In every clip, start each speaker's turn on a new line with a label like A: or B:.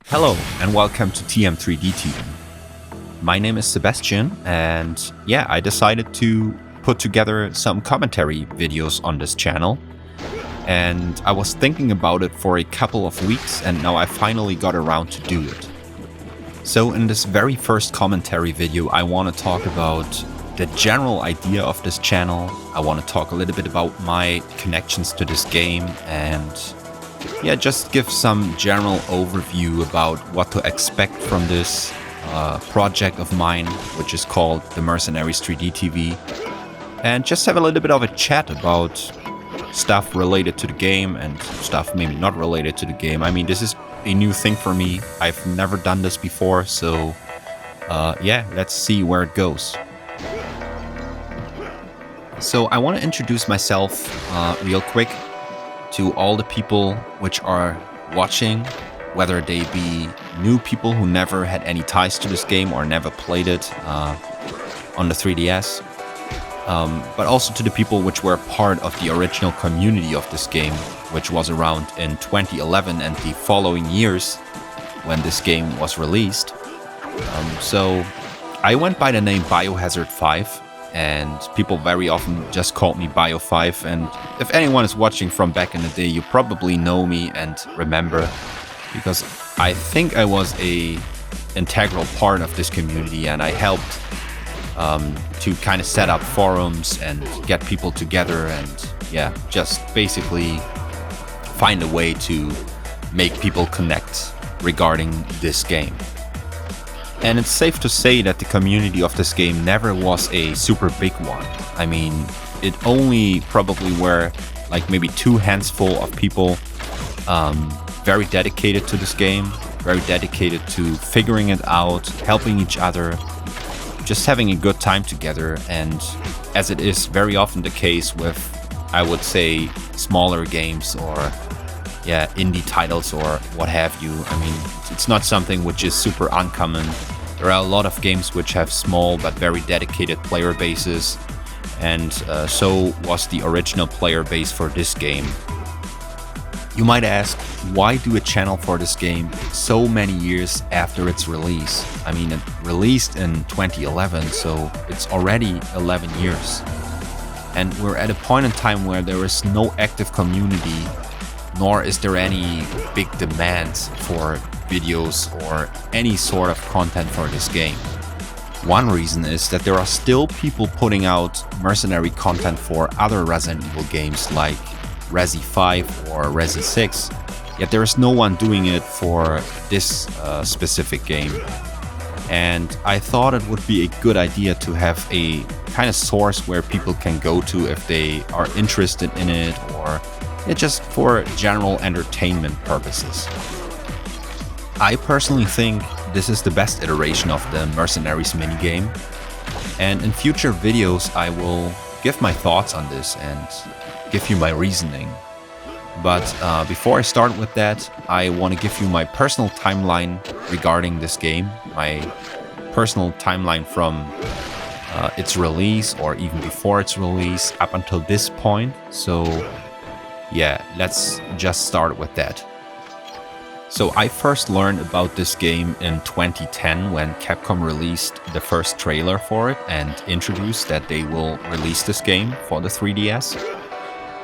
A: Hello and welcome to TM3D TV. My name is Sebastian and I decided to put together some commentary videos on this channel. And I was thinking about it for a couple of weeks and now I finally got around to do it. So in this very first commentary video, I want to talk about the general idea of this channel. I want to talk a little bit about my connections to this game and just give some general overview about what to expect from this project of mine, which is called the Mercenaries 3D TV, and just have a little bit of a chat about stuff related to the game and stuff maybe not related to the game. I mean, this is a new thing for me. I've never done this before, so let's see where it goes. So I want to introduce myself real quick to all the people which are watching, whether they be new people who never had any ties to this game or never played it on the 3DS, but also to the people which were part of the original community of this game, which was around in 2011 and the following years when this game was released. So I went by the name Biohazard 5. And people very often just called me Bio5. And if anyone is watching from back in the day, you probably know me and remember, because I think I was a integral part of this community and I helped to kind of set up forums and get people together and just basically find a way to make people connect regarding this game. And it's safe to say that the community of this game never was a super big one. I mean, it only probably were like maybe two handsful of people very dedicated to this game, very dedicated to figuring it out, helping each other, just having a good time together. And as it is very often the case with, I would say, smaller games or indie titles or what have you. I mean, it's not something which is super uncommon. There are a lot of games which have small but very dedicated player bases, and so was the original player base for this game. You might ask, why do a channel for this game so many years after its release? I mean, it released in 2011, so it's already 11 years. And we're at a point in time where there is no active community, nor is there any big demand for videos or any sort of content for this game. One reason is that there are still people putting out mercenary content for other Resident Evil games like Resi 5 or Resi 6, yet there is no one doing it for this specific game. And I thought it would be a good idea to have a kind of source where people can go to if they are interested in it or just for general entertainment purposes. I personally think this is the best iteration of the Mercenaries minigame, and in future videos I will give my thoughts on this and give you my reasoning. But before I start with that, I want to give you my personal timeline regarding this game, my personal timeline from its release or even before its release up until this point. So let's just start with that. So I first learned about this game in 2010 when Capcom released the first trailer for it and introduced that they will release this game for the 3DS.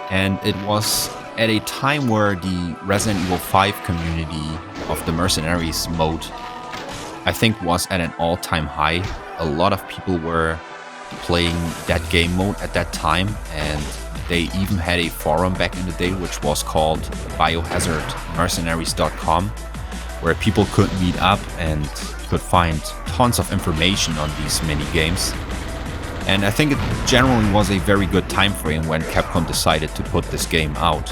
A: And it was at a time where the Resident Evil 5 community of the Mercenaries mode, I think, was at an all-time high. A lot of people were playing that game mode at that time, and they even had a forum back in the day which was called biohazardmercenaries.com, where people could meet up and could find tons of information on these mini games. And I think it generally was a very good time frame when Capcom decided to put this game out.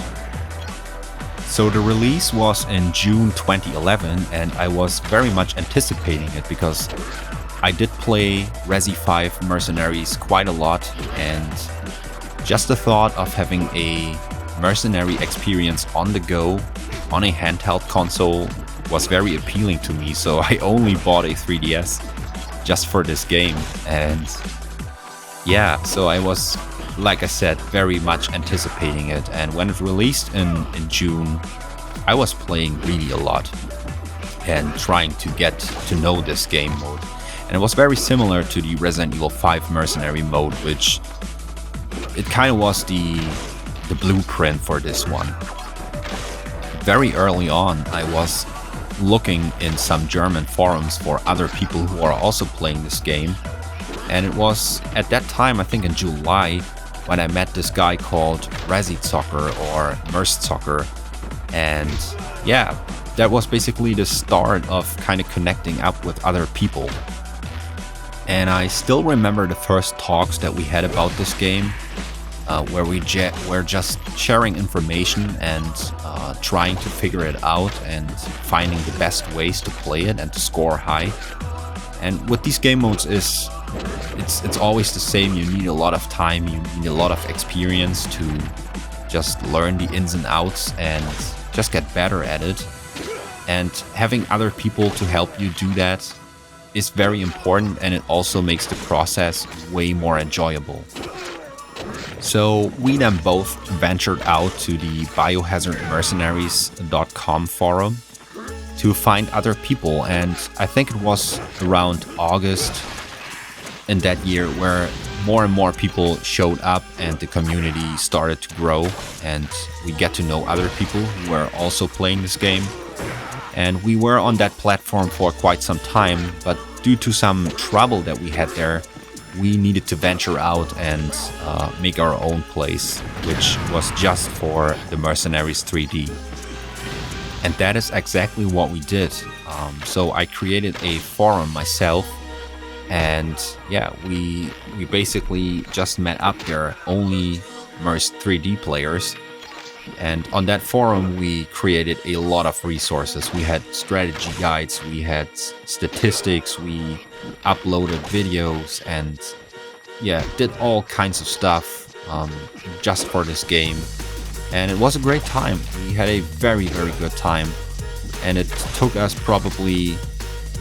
A: So the release was in June 2011 and I was very much anticipating it because I did play Resi 5 Mercenaries quite a lot, and just the thought of having a mercenary experience on the go on a handheld console was very appealing to me, so I only bought a 3DS just for this game. And so I was, like I said, very much anticipating it. And when it released in June, I was playing really a lot. and trying to get to know this game mode. And it was very similar to the Resident Evil 5 Mercenary mode, which it kind of was the blueprint for this one. Very early on, I was looking in some German forums for other people who are also playing this game. And it was at that time, I think in July, when I met this guy called Resi Soccer or Merst Soccer. And yeah, that was basically the start of kind of connecting up with other people. And I still remember the first talks that we had about this game, where we were just sharing information and trying to figure it out and finding the best ways to play it and to score high. And with these game modes it's always the same. You need a lot of time, you need a lot of experience to just learn the ins and outs and just get better at it. And having other people to help you do that is very important, and it also makes the process way more enjoyable. So we then both ventured out to the biohazardmercenaries.com forum to find other people, and I think it was around August in that year where more and more people showed up and the community started to grow, and we get to know other people who were also playing this game. And we were on that platform for quite some time, but due to some trouble that we had there, we needed to venture out and make our own place, which was just for the Mercenaries 3D. And that is exactly what we did. So I created a forum myself, and yeah, we basically just met up there, only Merc 3D players. And on that forum, we created a lot of resources. We had strategy guides, we had statistics, we uploaded videos, and yeah, did all kinds of stuff just for this game. And it was a great time. We had a very, very good time. And it took us probably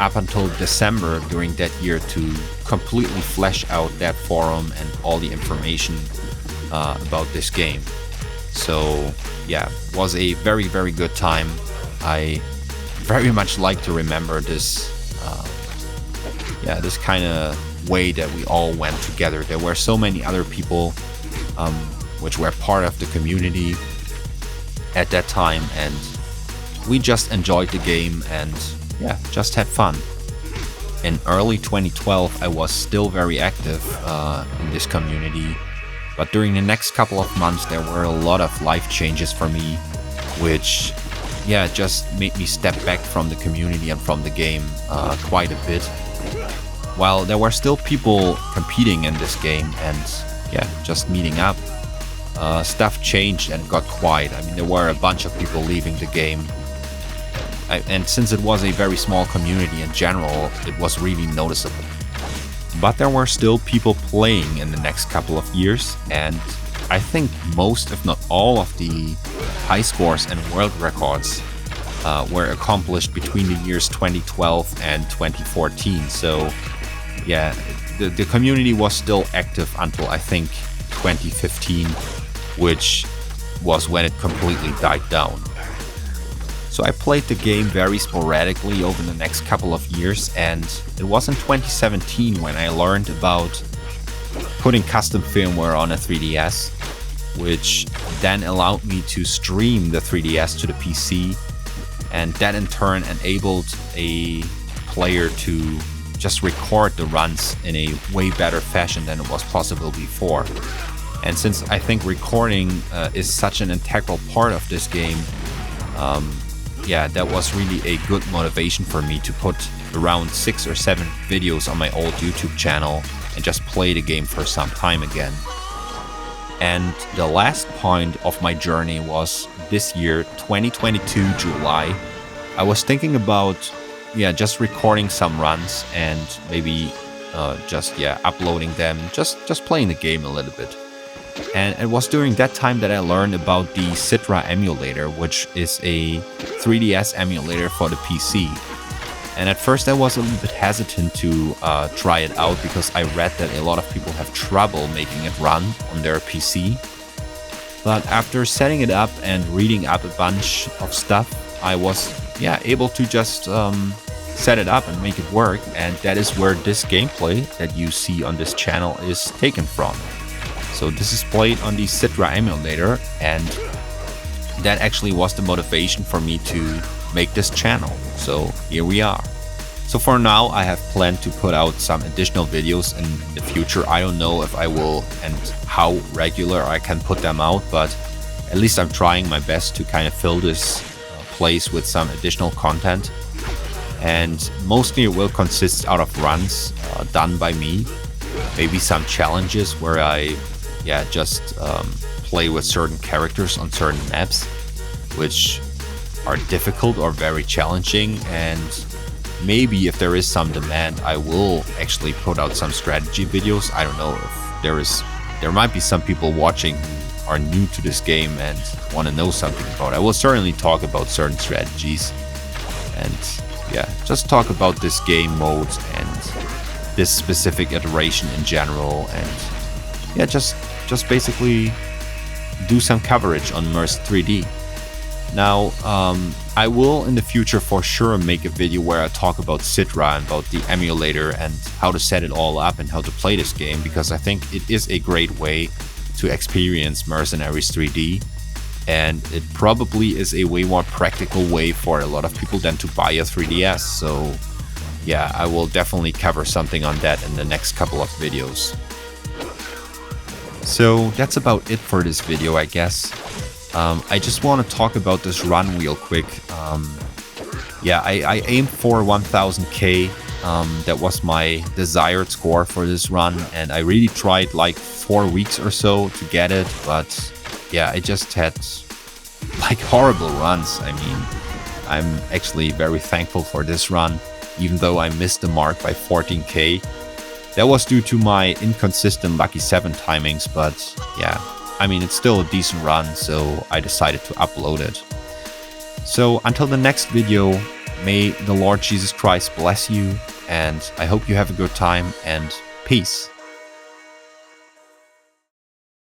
A: up until December during that year to completely flesh out that forum and all the information about this game. So yeah, it was a very, very good time. I very much like to remember this this kind of way that we all went together. There were so many other people which were part of the community at that time, and we just enjoyed the game and yeah, just had fun. In early 2012, I was still very active in this community. But during the next couple of months, there were a lot of life changes for me, which, yeah, just made me step back from the community and from the game quite a bit. While there were still people competing in this game and, yeah, just meeting up, stuff changed and got quiet. I mean, there were a bunch of people leaving the game. And since it was a very small community in general, it was really noticeable. But there were still people playing in the next couple of years, and I think most, if not all, of the high scores and world records were accomplished between the years 2012 and 2014. So yeah, the community was still active until I think 2015, which was when it completely died down. So I played the game very sporadically over the next couple of years, and it was in 2017 when I learned about putting custom firmware on a 3DS, which then allowed me to stream the 3DS to the PC, and that in turn enabled a player to just record the runs in a way better fashion than it was possible before. And since I think recording is such an integral part of this game, yeah, that was really a good motivation for me to put around 6 or 7 videos on my old YouTube channel and just play the game for some time again. And the last point of my journey was this year, 2022 July. I was thinking about, yeah, just recording some runs and maybe just uploading them, just playing the game a little bit. And it was during that time that I learned about the Citra emulator, which is a 3DS emulator for the PC. And at first I was a little bit hesitant to try it out because I read that a lot of people have trouble making it run on their PC. But after setting it up and reading up a bunch of stuff, I was yeah, able to just set it up and make it work. And that is where this gameplay that you see on this channel is taken from. So this is played on the Citra emulator, and that actually was the motivation for me to make this channel. So here we are. So for now, I have planned to put out some additional videos in the future. I don't know if I will and how regular I can put them out, but at least I'm trying my best to kind of fill this place with some additional content. And mostly it will consist out of runs done by me. Maybe some challenges where I just play with certain characters on certain maps, which are difficult or very challenging. And maybe if there is some demand, I will actually put out some strategy videos. I don't know if there might be some people watching who are new to this game and want to know something about it. I will certainly talk about certain strategies and just talk about this game mode and this specific iteration in general, and just basically do some coverage on Merc 3D. Now, I will in the future for sure make a video where I talk about Citra and about the emulator and how to set it all up and how to play this game, because I think it is a great way to experience Mercenaries 3D, and it probably is a way more practical way for a lot of people than to buy a 3DS. So yeah, I will definitely cover something on that in the next couple of videos. So that's about it for this video, I guess. I just want to talk about this run real quick. I aimed for 1000k. That was my desired score for this run, and I really tried like 4 weeks or so to get it, but yeah, I just had like horrible runs. I mean, I'm actually very thankful for this run, even though I missed the mark by 14k. That was due to my inconsistent Lucky 7 timings, but yeah, I mean, it's still a decent run, so I decided to upload it. So until the next video, may the Lord Jesus Christ bless you, and I hope you have a good time, and peace.